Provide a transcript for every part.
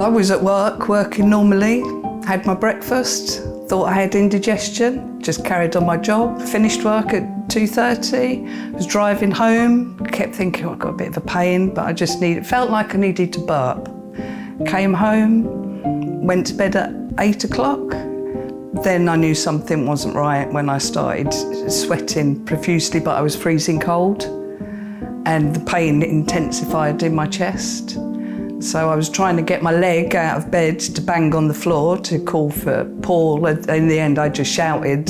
was at work, working normally, had my breakfast, thought I had indigestion, just carried on my job, finished work at 2:30, was driving home, kept thinking, I've got a bit of a pain, but felt like I needed to burp. Came home, went to bed at 8 o'clock. Then I knew something wasn't right when I started sweating profusely, but I was freezing cold, and the pain intensified in my chest. So I was trying to get my leg out of bed to bang on the floor to call for Paul. In the end, I just shouted.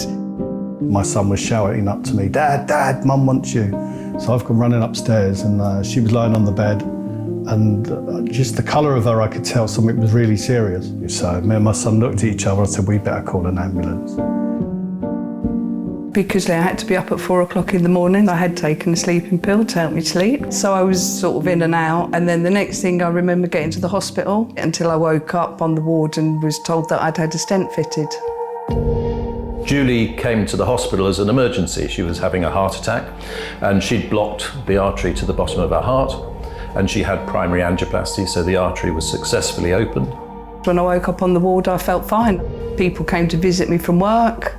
My son was shouting up to me, "Dad, Dad, Mum wants you." So I've gone running upstairs, and she was lying on the bed, and just the colour of her, I could tell something was really serious. So me and my son looked at each other and said, "We better call an ambulance." Because I had to be up at 4 o'clock in the morning, I had taken a sleeping pill to help me sleep. So I was sort of in and out, and then the next thing I remember getting to the hospital until I woke up on the ward and was told that I'd had a stent fitted. Julie came to the hospital as an emergency. She was having a heart attack, and she'd blocked the artery to the bottom of her heart, and she had primary angioplasty, so the artery was successfully opened. When I woke up on the ward, I felt fine. People came to visit me from work.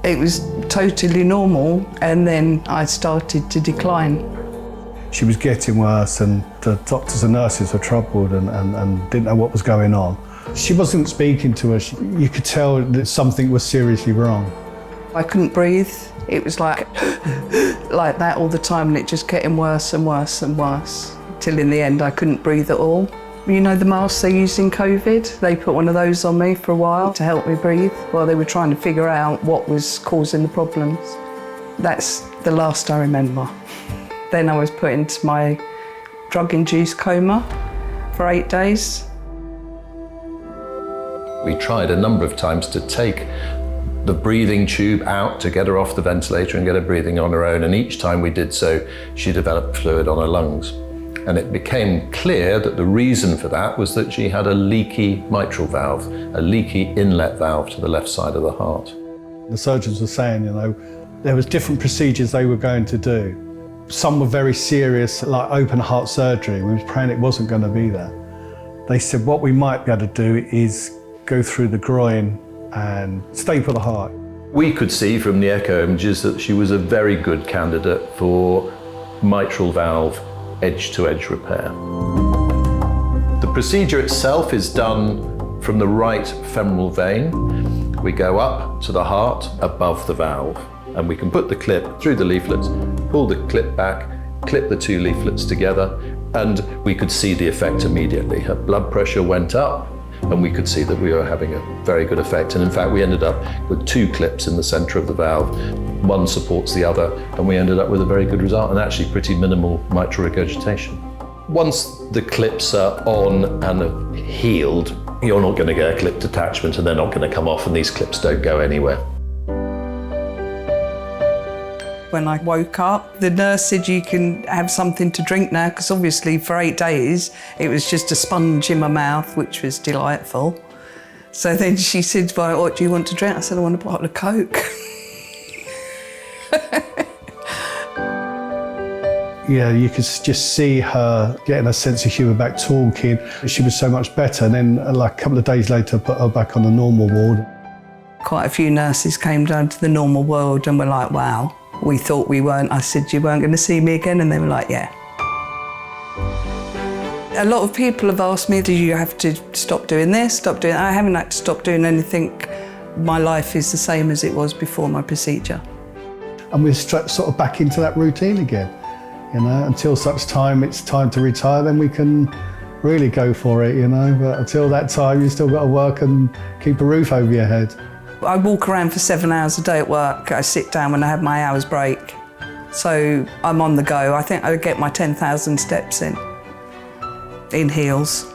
It was totally normal, and then I started to decline. She was getting worse, and the doctors and nurses were troubled and didn't know what was going on. She wasn't speaking to us. You could tell that something was seriously wrong. I couldn't breathe. It was like that all the time, and it just getting worse and worse and worse, till in the end I couldn't breathe at all. You know the masks they used in COVID? They put one of those on me for a while to help me breathe while they were trying to figure out what was causing the problems. That's the last I remember. Then I was put into my drug-induced coma for 8 days. We tried a number of times to take the breathing tube out to get her off the ventilator and get her breathing on her own, and each time we did so, she developed fluid on her lungs. And it became clear that the reason for that was that she had a leaky mitral valve, a leaky inlet valve to the left side of the heart. The surgeons were saying, there was different procedures they were going to do. Some were very serious, like open heart surgery. We were praying it wasn't going to be there. They said what we might be able to do is go through the groin and staple the heart. We could see from the echo images that she was a very good candidate for mitral valve edge-to-edge repair. The procedure itself is done from the right femoral vein. We go up to the heart above the valve, and we can put the clip through the leaflets, pull the clip back, clip the two leaflets together, and we could see the effect immediately. Her blood pressure went up, and we could see that we were having a very good effect. And in fact, we ended up with 2 clips in the center of the valve. One supports the other, and we ended up with a very good result, and actually pretty minimal mitral regurgitation. Once the clips are on and are healed, you're not going to get a clip detachment, and they're not going to come off, and these clips don't go anywhere. When I woke up, the nurse said you can have something to drink now, because obviously for 8 days it was just a sponge in my mouth, which was delightful. So then she said, well, what do you want to drink? I said, I want a bottle of Coke. Yeah, you could just see her getting a sense of humour back, talking. She was so much better, and then like a couple of days later put her back on the normal ward. Quite a few nurses came down to the normal ward and were like, wow. We thought we weren't. I said, you weren't going to see me again? And they were like, yeah. A lot of people have asked me, do you have to stop doing this, stop doing that? I haven't had to stop doing anything. My life is the same as it was before my procedure. And we're sort of back into that routine again. Until such time it's time to retire, then we can really go for it, But until that time, you've still got to work and keep a roof over your head. I walk around for 7 hours a day at work. I sit down when I have my hour's break. So I'm on the go. I think I get my 10,000 steps in heels.